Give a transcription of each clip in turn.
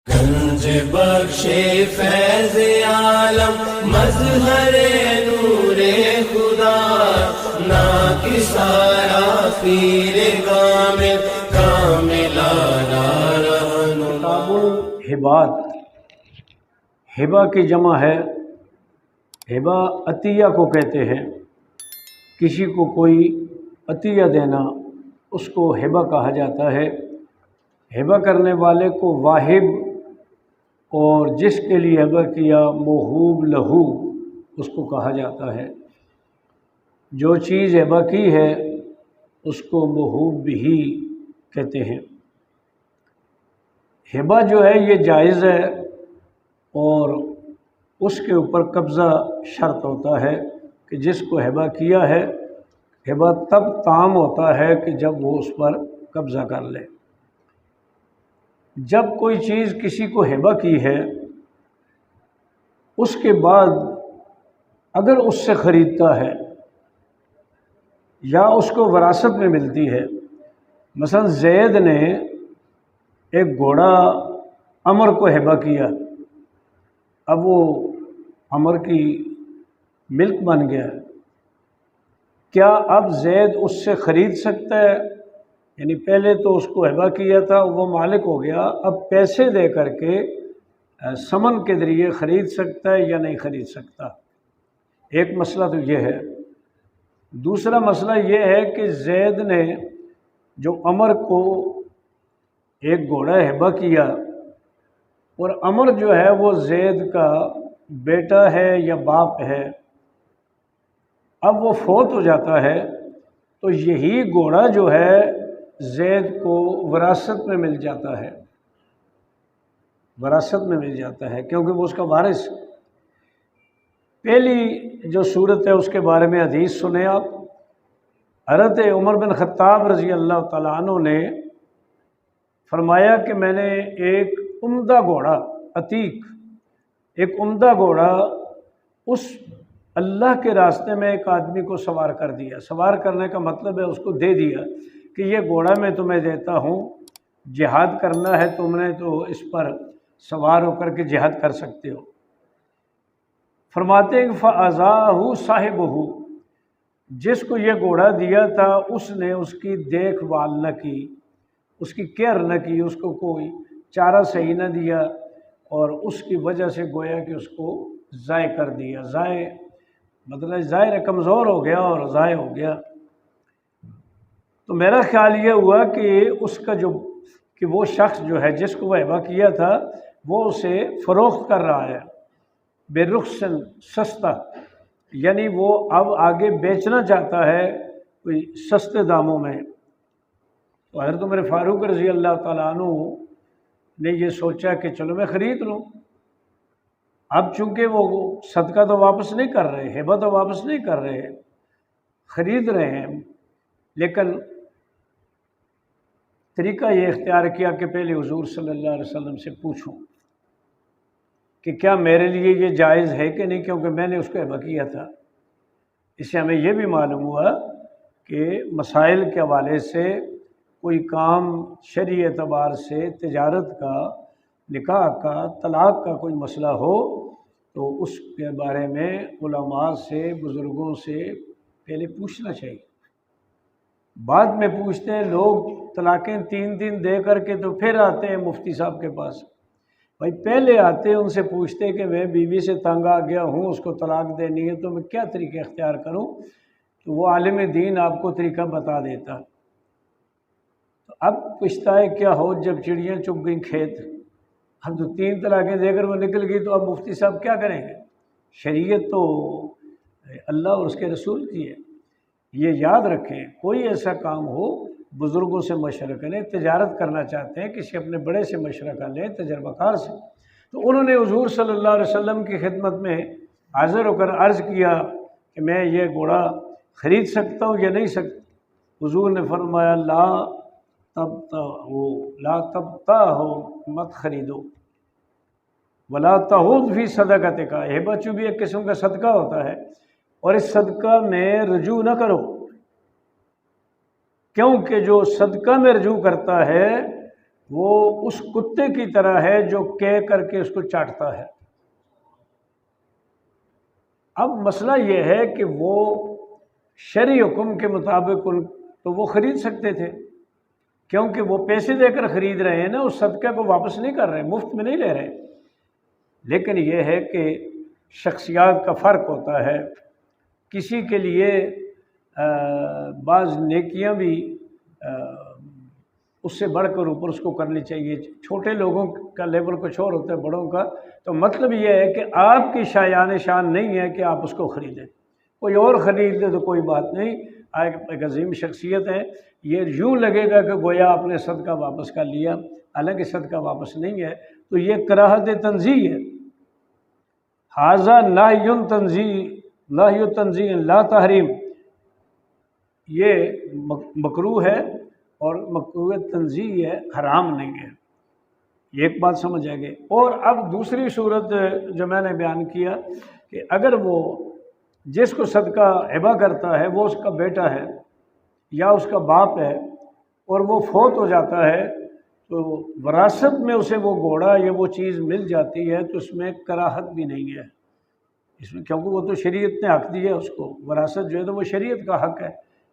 گنج بخش فیض عالم مظہر نور خدا نا کی سارا پیر کامل کاملانا کتاب الہبات، ہبہ کی جمع ہے۔ ہبہ عطیہ کو کہتے ہیں، کسی کو کوئی عطیہ دینا اس کو ہبہ کہا جاتا ہے۔ ہبہ کرنے والے کو واہب اور جس کے لیے ہبہ کیا موہوب لہو اس کو کہا جاتا ہے۔ جو چیز ہبہ کی ہے اس کو موہوب بھی کہتے ہیں۔ ہبہ جو ہے یہ جائز ہے اور اس کے اوپر قبضہ شرط ہوتا ہے کہ جس کو ہبہ کیا ہے، ہبہ تب تام ہوتا ہے کہ جب وہ اس پر قبضہ کر لے۔ جب کوئی چیز کسی کو ہبہ کی ہے، اس کے بعد اگر اس سے خریدتا ہے یا اس کو وراثت میں ملتی ہے، مثلا زید نے ایک گھوڑا عمر کو ہبہ کیا، اب وہ عمر کی ملک بن گیا، کیا اب زید اس سے خرید سکتا ہے؟ یعنی پہلے تو اس کو ہبہ کیا تھا، وہ مالک ہو گیا، اب پیسے دے کر کے ثمن کے ذریعے خرید سکتا ہے یا نہیں خرید سکتا؟ ایک مسئلہ تو یہ ہے۔ دوسرا مسئلہ یہ ہے کہ زید نے جو عمر کو ایک گھوڑا ہبہ کیا اور عمر جو ہے وہ زید کا بیٹا ہے یا باپ ہے، اب وہ فوت ہو جاتا ہے تو یہی گھوڑا جو ہے زید کو وراثت میں مل جاتا ہے، وراثت میں مل جاتا ہے کیونکہ وہ اس کا وارث۔ پہلی جو صورت ہے اس کے بارے میں حدیث سنیں آپ۔ حضرت عمر بن خطاب رضی اللہ تعالیٰ عنہ نے فرمایا کہ میں نے ایک عمدہ گھوڑا عتیق، ایک عمدہ گھوڑا اس اللہ کے راستے میں ایک آدمی کو سوار کر دیا۔ سوار کرنے کا مطلب ہے اس کو دے دیا کہ یہ گھوڑا میں تمہیں دیتا ہوں، جہاد کرنا ہے تم نے تو اس پر سوار ہو کر کے جہاد کر سکتے ہو۔ فرماتے ہیں فَأَذَاهُ صَاحِبُهُ، جس کو یہ گھوڑا دیا تھا اس نے اس کی دیکھ بھال نہ کی، اس کی کیئر نہ کی، اس کو کوئی چارہ صحیح نہ دیا اور اس کی وجہ سے گویا کہ اس کو ضائع کر دیا۔ ضائع مطلب ظاہر کمزور ہو گیا اور ضائع ہو گیا۔ تو میرا خیال یہ ہوا کہ اس کا کہ وہ شخص جو ہے جس کو وہ ہبہ کیا تھا وہ اسے فروخت کر رہا ہے بے رخص سستا، یعنی وہ اب آگے بیچنا چاہتا ہے کوئی سستے داموں میں۔ تو حضرت عمر فاروق رضی اللہ تعالیٰ عنہ نے یہ سوچا کہ چلو میں خرید لوں۔ اب چونکہ وہ صدقہ تو واپس نہیں کر رہے، ہبہ تو واپس نہیں کر رہے، خرید رہے ہیں، لیکن طریقہ یہ اختیار کیا کہ پہلے حضور صلی اللہ علیہ وسلم سے پوچھوں کہ کیا میرے لیے یہ جائز ہے کہ نہیں، کیونکہ میں نے اس کو ہبہ کیا تھا۔ اس سے ہمیں یہ بھی معلوم ہوا کہ مسائل کے حوالے سے کوئی کام شرعی اعتبار سے تجارت کا، نکاح کا، طلاق کا کوئی مسئلہ ہو تو اس کے بارے میں علماء سے، بزرگوں سے پہلے پوچھنا چاہیے۔ بعد میں پوچھتے ہیں لوگ، طلاقیں 3 دے کر کے تو پھر آتے ہیں مفتی صاحب کے پاس۔ بھائی پہلے آتے ان سے پوچھتے کہ میں بیوی سے تنگ آ گیا ہوں، اس کو طلاق دینی ہے تو میں کیا طریقہ اختیار کروں، تو وہ عالم دین آپ کو طریقہ بتا دیتا۔ تو اب پچھتائے کیا ہو جب چڑیاں چگ گئیں کھیت۔ اب تو 3 طلاقیں دے کر وہ نکل گئی تو اب مفتی صاحب کیا کریں گے؟ شریعت تو اللہ اور اس کے رسول کی ہے۔ یہ یاد رکھیں، کوئی ایسا کام ہو بزرگوں سے مشورہ کریں۔ تجارت کرنا چاہتے ہیں کسی اپنے بڑے سے مشورہ کر لیں، تجربہ کار سے۔ تو انہوں نے حضور صلی اللہ علیہ وسلم کی خدمت میں حاضر ہو کر عرض کیا کہ میں یہ گھوڑا خرید سکتا ہوں یا نہیں سکتا؟ حضور نے فرمایا لا تبتاہو، مت خریدو، ولا تحوض فی صدقتک، ہبہ چونکہ ایک قسم کا صدقہ ہوتا ہے اور اس صدقہ میں رجوع نہ کرو، کیونکہ جو صدقہ میں رجوع کرتا ہے وہ اس کتے کی طرح ہے جو کہہ کر کے اس کو چاٹتا ہے۔ اب مسئلہ یہ ہے کہ وہ شرعی حکم کے مطابق تو وہ خرید سکتے تھے، کیونکہ وہ پیسے دے کر خرید رہے ہیں نا، اس صدقہ کو واپس نہیں کر رہے، مفت میں نہیں لے رہے۔ لیکن یہ ہے کہ شخصیات کا فرق ہوتا ہے، کسی کے لیے بعض نیکیاں بھی اس سے بڑھ کر اوپر اس کو کرنی چاہیے۔ چھوٹے لوگوں کا لیول کچھ اور ہوتا ہے، بڑوں کا تو مطلب یہ ہے کہ آپ کی شایان شان نہیں ہے کہ آپ اس کو خریدیں، کوئی اور خرید لے تو کوئی بات نہیں، ایک عظیم شخصیت ہے۔ یہ یوں لگے گا کہ گویا آپ نے صدقہ واپس کر لیا، حالانکہ صدقہ واپس نہیں ہے، تو یہ کراہت تنزیہ ہے۔ ھذا نہی تنزیہ لا تحریم، یہ مکروہ ہے اور مکروہ تنزیہ ہے، حرام نہیں ہے۔ یہ ایک بات سمجھ آ گئی۔ اور اب دوسری صورت جو میں نے بیان کیا کہ اگر وہ جس کو صدقہ ہبہ کرتا ہے وہ اس کا بیٹا ہے یا اس کا باپ ہے اور وہ فوت ہو جاتا ہے، تو وراثت میں اسے وہ گھوڑا یا وہ چیز مل جاتی ہے تو اس میں کراہت بھی نہیں ہے اس میں، کیونکہ وہ تو شریعت نے حق دیا ہے اس کو، وراثت جو ہے تو وہ شریعت کا حق ہے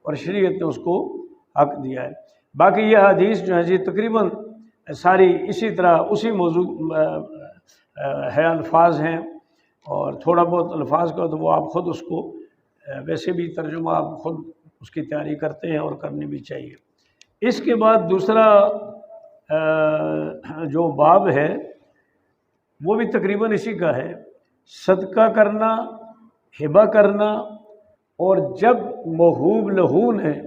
اور شریعت نے اس کو حق دیا ہے۔ باقی یہ حدیث جو ہے جی تقریباً ساری اسی طرح اسی موضوع ہے، الفاظ ہیں، اور تھوڑا بہت الفاظ کا تو وہ آپ خود اس کو ویسے بھی ترجمہ آپ خود اس کی تیاری کرتے ہیں اور کرنی بھی چاہیے۔ اس کے بعد دوسرا جو باب ہے وہ بھی تقریباً اسی کا ہے، صدقہ کرنا، ہبہ کرنا، اور جب موہوب لہون ہے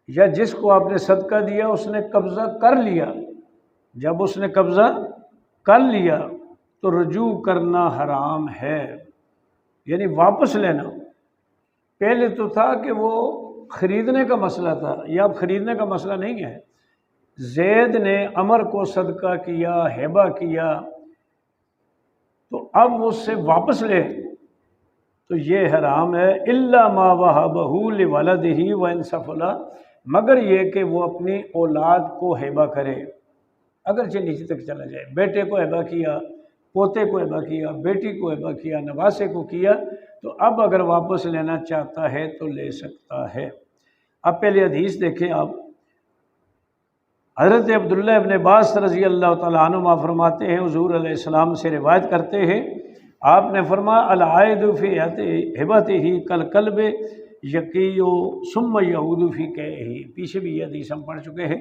یا جس کو آپ نے صدقہ دیا اس نے قبضہ کر لیا، جب اس نے قبضہ کر لیا تو رجوع کرنا حرام ہے، یعنی واپس لینا۔ پہلے تو تھا کہ وہ خریدنے کا مسئلہ تھا، یا اب خریدنے کا مسئلہ نہیں ہے۔ زید نے عمر کو صدقہ کیا، ہبہ کیا، تو اب اس سے واپس لے تو یہ حرام ہے۔ الا ما وهبه لولده وان سفل، مگر یہ کہ وہ اپنی اولاد کو ہبہ کرے، اگرچہ نیچے تک چلا جائے، بیٹے کو ہبہ کیا، پوتے کو ہبہ کیا، بیٹی کو ہبہ کیا، نواسے کو کیا، تو اب اگر واپس لینا چاہتا ہے تو لے سکتا ہے۔ اب پہلے حدیث دیکھیں آپ، حضرت عبداللہ ابن عباس رضی اللہ تعالیٰ عنہما فرماتے ہیں، حضور علیہ السلام سے روایت کرتے ہیں، آپ نے فرمایا العائد فی ہبتہ کالکلب یقی ثم یعود فی قیئہ، پیچھے بھی یہ حدیث ہم پڑھ چکے ہیں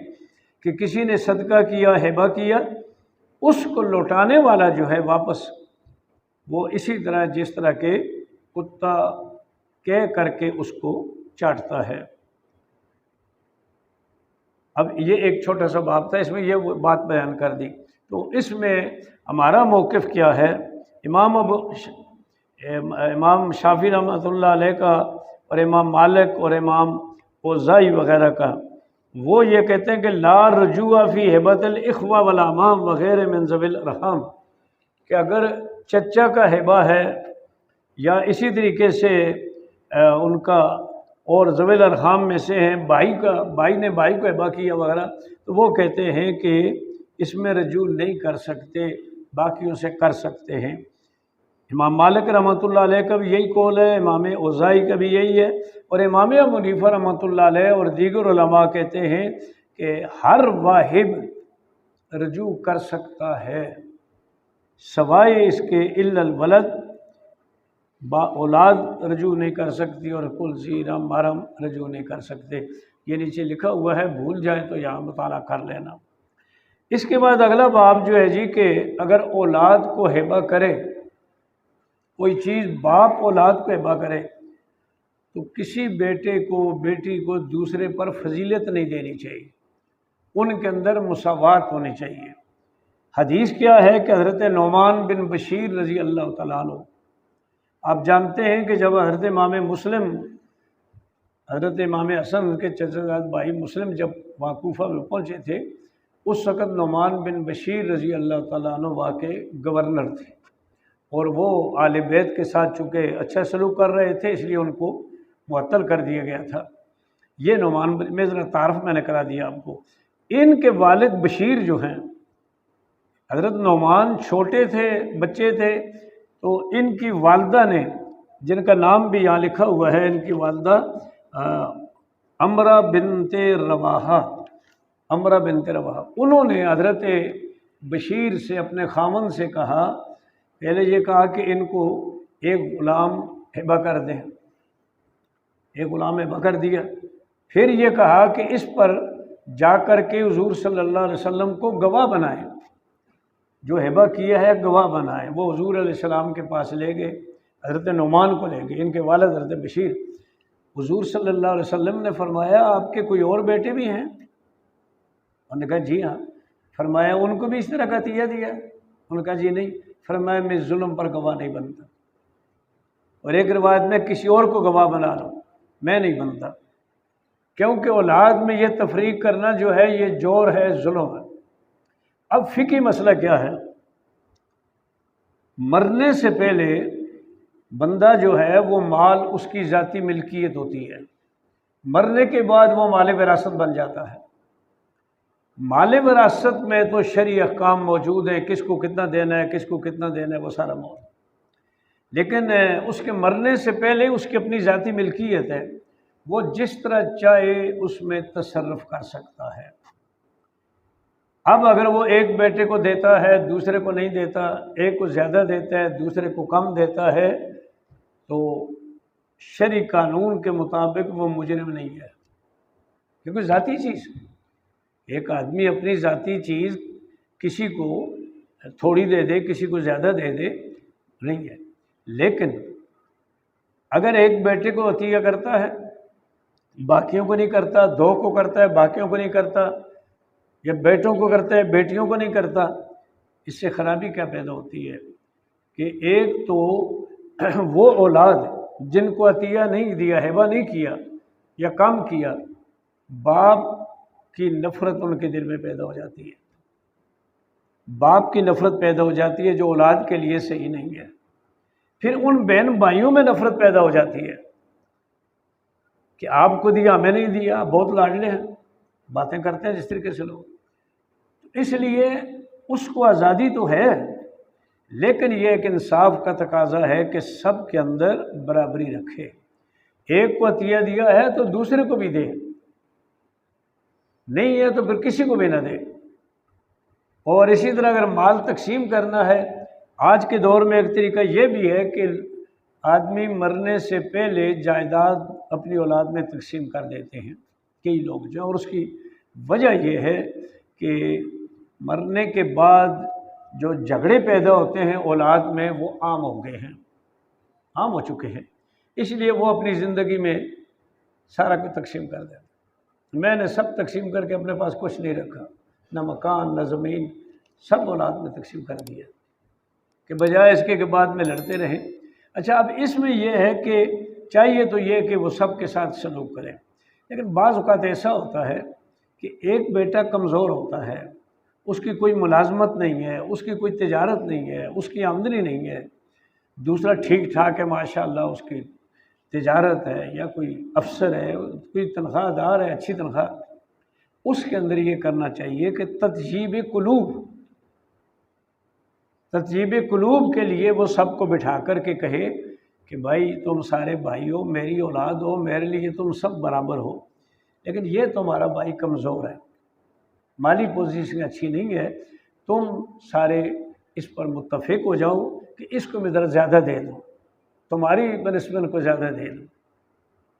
کہ کسی نے صدقہ کیا، ہبہ کیا، اس کو لوٹانے والا جو ہے واپس، وہ اسی طرح جس طرح کے کتا کہہ کر کے اس کو چاٹتا ہے۔ اب یہ ایک چھوٹا سا باب تھا، اس میں یہ بات بیان کر دی، تو اس میں ہمارا موقف کیا ہے؟ امام شافعی رحمۃ اللہ علیہ کا اور امام مالک اور امام اوزاعی وغیرہ کا، وہ یہ کہتے ہیں کہ لا رجوع فی ہبۃ الاخوہ والاعمام وغیرہ من ذوی الارحام، کہ اگر چچا کا ہبہ ہے یا اسی طریقے سے ان کا اور ذوی الارحام میں سے ہیں، بھائی نے بھائی کو ہبہ کیا وغیرہ، تو وہ کہتے ہیں کہ اس میں رجوع نہیں کر سکتے، باقیوں سے کر سکتے ہیں۔ امام مالک رحمۃ اللہ علیہ کا بھی یہی قول ہے، امام اوزاعی کا بھی یہی ہے، اور امام ابو حنیفہ رحمۃ اللہ علیہ اور دیگر علماء کہتے ہیں کہ ہر واہب رجوع کر سکتا ہے، سوائے اس کے الا الولد، با اولاد رجوع نہیں کر سکتی، اور کل ذی محرم رجوع نہیں کر سکتے۔ یہ نیچے لکھا ہوا ہے، بھول جائیں تو یہاں مطالعہ کر لینا۔ اس کے بعد اگلا باب جو ہے جی کہ اگر اولاد کو ہبہ کرے، کوئی چیز باپ اولاد کو ہبہ کرے، تو کسی بیٹے کو بیٹی کو دوسرے پر فضیلت نہیں دینی چاہیے، ان کے اندر مساوات ہونی چاہیے۔ حدیث کیا ہے کہ حضرت نعمان بن بشیر رضی اللہ تعالیٰ عنہ، آپ جانتے ہیں کہ جب حضرت امام مسلم، حضرت امام حسن کے چچا زاد بھائی مسلم جب وہاں کوفہ میں پہنچے تھے، اس وقت نعمان بن بشیر رضی اللہ تعالیٰ عنہ وہاں کے گورنر تھے، اور وہ آل بیت کے ساتھ چونکہ اچھا سلوک کر رہے تھے اس لیے ان کو معطل کر دیا گیا تھا۔ یہ نعمان میں ذرا تعارف میں نے کرا دیا آپ کو۔ ان کے والد بشیر جو ہیں، حضرت نعمان چھوٹے تھے، بچے تھے، تو ان کی والدہ نے، جن کا نام بھی یہاں لکھا ہوا ہے، ان کی والدہ عمرہ بنت رواحہ، عمرہ بنت رواحہ، انہوں نے حضرت بشیر سے، اپنے خامن سے کہا، پہلے یہ کہا کہ ان کو ایک غلام ہبہ کر دیں، ایک غلام ہبہ کر دیا، پھر یہ کہا کہ اس پر جا کر کے حضور صلی اللہ علیہ وسلم کو گواہ بنائیں، جو ہبہ کیا ہے گواہ بنائیں۔ وہ حضور علیہ السلام کے پاس لے گئے، حضرت نعمان کو لے گئے، ان کے والد حضرت بشیر۔ حضور صلی اللہ علیہ وسلم نے فرمایا آپ کے کوئی اور بیٹے بھی ہیں؟ انہوں نے کہا جی ہاں۔ فرمایا ان کو بھی اس طرح کا عطیہ دیا؟ انہوں نے کہا جی نہیں۔ فرمایا میں ظلم پر گواہ نہیں بنتا، اور ایک روایت میں کسی اور کو گواہ بنا لو، میں نہیں بنتا، کیونکہ اولاد میں یہ تفریق کرنا جو ہے یہ جور ہے، ظلم ہے۔ اب فقہی مسئلہ کیا ہے، مرنے سے پہلے بندہ جو ہے وہ مال اس کی ذاتی ملکیت ہوتی ہے، مرنے کے بعد وہ مال وراثت بن جاتا ہے۔ مال وراثت میں تو شرعی احکام موجود ہیں، کس کو کتنا دینا ہے، کس کو کتنا دینا ہے، وہ سارا موجود، لیکن اس کے مرنے سے پہلے اس کی اپنی ذاتی ملکیت ہے، وہ جس طرح چاہے اس میں تصرف کر سکتا ہے۔ اب اگر وہ ایک بیٹے کو دیتا ہے، دوسرے کو نہیں دیتا، ایک کو زیادہ دیتا ہے، دوسرے کو کم دیتا ہے، تو شرعی قانون کے مطابق وہ مجرم نہیں ہے، کیونکہ ذاتی چیز، ایک آدمی اپنی ذاتی چیز کسی کو تھوڑی دے دے، کسی کو زیادہ دے دے، نہیں ہے۔ لیکن اگر ایک بیٹے کو عطیہ کرتا ہے، باقیوں کو نہیں کرتا، دو کو کرتا ہے، باقیوں کو نہیں کرتا، یا بیٹوں کو کرتا ہے، بیٹیوں کو نہیں کرتا، اس سے خرابی کیا پیدا ہوتی ہے کہ ایک تو وہ اولاد جن کو عطیہ نہیں دیا، ہبہ نہیں کیا یا کم کیا، باپ کی نفرت ان کے دل میں پیدا ہو جاتی ہے، باپ کی نفرت پیدا ہو جاتی ہے جو اولاد کے لیے صحیح نہیں ہے۔ پھر ان بہن بھائیوں میں نفرت پیدا ہو جاتی ہے کہ آپ کو دیا ہمیں نہیں دیا، بہت لاڈلے ہیں، باتیں کرتے ہیں جس طریقے سے لوگ۔ اس لیے اس کو آزادی تو ہے، لیکن یہ ایک انصاف کا تقاضا ہے کہ سب کے اندر برابری رکھے، ایک کو عطیہ دیا ہے تو دوسرے کو بھی دے، نہیں ہے تو پھر کسی کو بھی نہ دے۔ اور اسی طرح اگر مال تقسیم کرنا ہے، آج کے دور میں ایک طریقہ یہ بھی ہے کہ آدمی مرنے سے پہلے جائیداد اپنی اولاد میں تقسیم کر دیتے ہیں کئی لوگ جو، اور اس کی وجہ یہ ہے کہ مرنے کے بعد جو جھگڑے پیدا ہوتے ہیں اولاد میں وہ عام ہو گئے ہیں، عام ہو چکے ہیں، اس لیے وہ اپنی زندگی میں سارا کچھ تقسیم کر دیتے ہیں۔ میں نے سب تقسیم کر کے اپنے پاس کچھ نہیں رکھا، نہ مکان نہ زمین، سب اولاد میں تقسیم کر دیا کہ بجائے اس کے بعد میں لڑتے رہیں۔ اچھا، اب اس میں یہ ہے کہ چاہیے تو یہ کہ وہ سب کے ساتھ سلوک کریں، لیکن بعض اوقات ایسا ہوتا ہے کہ ایک بیٹا کمزور ہوتا ہے، اس کی کوئی ملازمت نہیں ہے، اس کی کوئی تجارت نہیں ہے، اس کی آمدنی نہیں ہے، دوسرا ٹھیک ٹھاک ہے ماشاءاللہ، اس کی تجارت ہے یا کوئی افسر ہے، کوئی تنخواہ دار ہے، اچھی تنخواہ، اس کے اندر یہ کرنا چاہیے کہ تطیب قلوب کے لیے وہ سب کو بٹھا کر کے کہے کہ بھائی تم سارے بھائی ہو، میری اولاد ہو، میرے لیے تم سب برابر ہو، لیکن یہ تمہارا بھائی کمزور ہے، مالی پوزیشن اچھی نہیں ہے، تم سارے اس پر متفق ہو جاؤ کہ اس کو میں ذرا زیادہ دے دو، تمہاری بنسبت کو زیادہ دے دو۔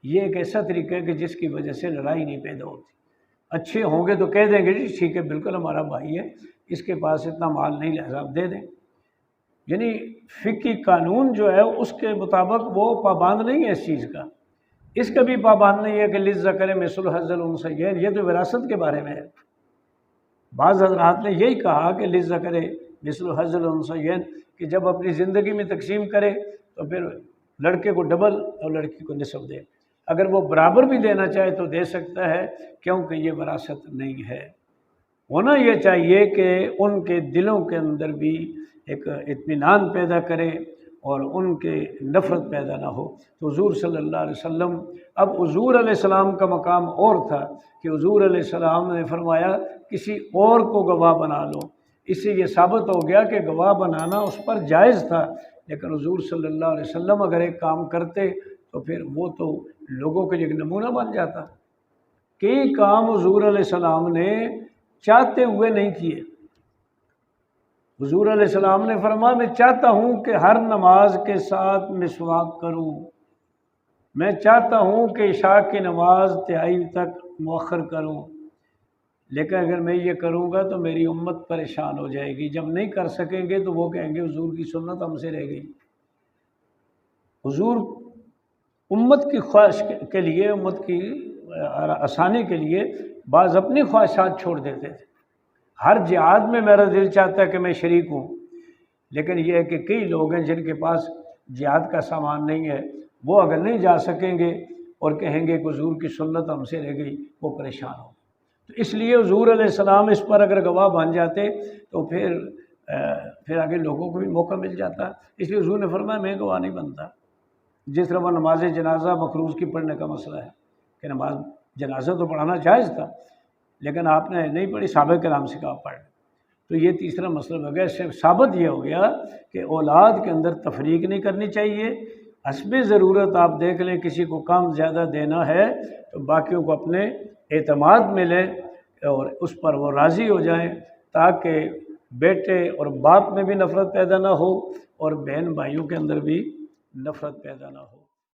یہ ایک ایسا طریقہ ہے کہ جس کی وجہ سے لڑائی نہیں پیدا ہوتی۔ اچھے ہوں گے تو کہہ دیں گے جی ٹھیک ہے، بالکل ہمارا بھائی ہے، اس کے پاس اتنا مال نہیں، لہذا آپ دے دیں۔ یعنی فقہی قانون جو ہے اس کے مطابق وہ پابند نہیں ہے اس چیز کا، اس کا بھی پابند نہیں ہے کہ للذکر مثل حظ الانثیین، یہ تو وراثت کے بارے میں ہے۔ بعض حضرات نے یہی کہا کہ للذکر مثل حظ الانثیین، کہ جب اپنی زندگی میں تقسیم کرے تو پھر لڑکے کو ڈبل اور لڑکی کو نصف دے، اگر وہ برابر بھی دینا چاہے تو دے سکتا ہے، کیونکہ یہ وراثت نہیں ہے۔ ہونا یہ چاہیے کہ ان کے دلوں کے اندر بھی ایک اطمینان پیدا کرے اور ان کے نفرت پیدا نہ ہو۔ تو حضور صلی اللہ علیہ وسلم، اب حضور علیہ السلام کا مقام اور تھا کہ حضور علیہ السلام نے فرمایا کسی اور کو گواہ بنا لو، اس سے یہ ثابت ہو گیا کہ گواہ بنانا اس پر جائز تھا، لیکن حضور صلی اللہ علیہ وسلم اگر ایک کام کرتے تو پھر وہ تو لوگوں کے لیے ایک نمونہ بن جاتا۔ کئی کام حضور علیہ السلام نے چاہتے ہوئے نہیں کیے۔ حضور علیہ السلام نے فرمایا میں چاہتا ہوں کہ ہر نماز کے ساتھ مسواک کروں، میں چاہتا ہوں کہ عشاء کی نماز تہائی تک مؤخر کروں، لیکن اگر میں یہ کروں گا تو میری امت پریشان ہو جائے گی، جب نہیں کر سکیں گے تو وہ کہیں گے حضور کی سنت ہم سے رہ گئی۔ حضور امت کی خواہش کے لیے، امت کی آسانی کے لیے بعض اپنی خواہشات چھوڑ دیتے تھے۔ ہر جہاد میں میرا دل چاہتا ہے کہ میں شریک ہوں، لیکن یہ ہے کہ کئی لوگ ہیں جن کے پاس جہاد کا سامان نہیں ہے، وہ اگر نہیں جا سکیں گے اور کہیں گے کہ حضور کی سنت ہم سے رہ گئی، وہ پریشان ہوں۔ تو اس لیے حضور علیہ السلام اس پر اگر گواہ بن جاتے تو پھر آگے لوگوں کو بھی موقع مل جاتا۔ اس لیے حضور نے فرمایا میں گواہ نہیں بنتا۔ جس طرح وہ نماز جنازہ مقروض کی پڑھنے کا مسئلہ ہے کہ نماز جنازہ تو پڑھانا جائز تھا، لیکن آپ نے نہیں پڑھی، صحابہ کرام سے کہا پڑھ، تو یہ تیسرا مسئلہ ہو گیا۔ اس سے ثابت یہ ہو گیا کہ اولاد کے اندر تفریق نہیں کرنی چاہیے۔ حسب ضرورت آپ دیکھ لیں کسی کو کام زیادہ دینا ہے تو باقیوں کو اپنے اعتماد ملے اور اس پر وہ راضی ہو جائیں، تاکہ بیٹے اور باپ میں بھی نفرت پیدا نہ ہو اور بہن بھائیوں کے اندر بھی نفرت پیدا نہ ہو۔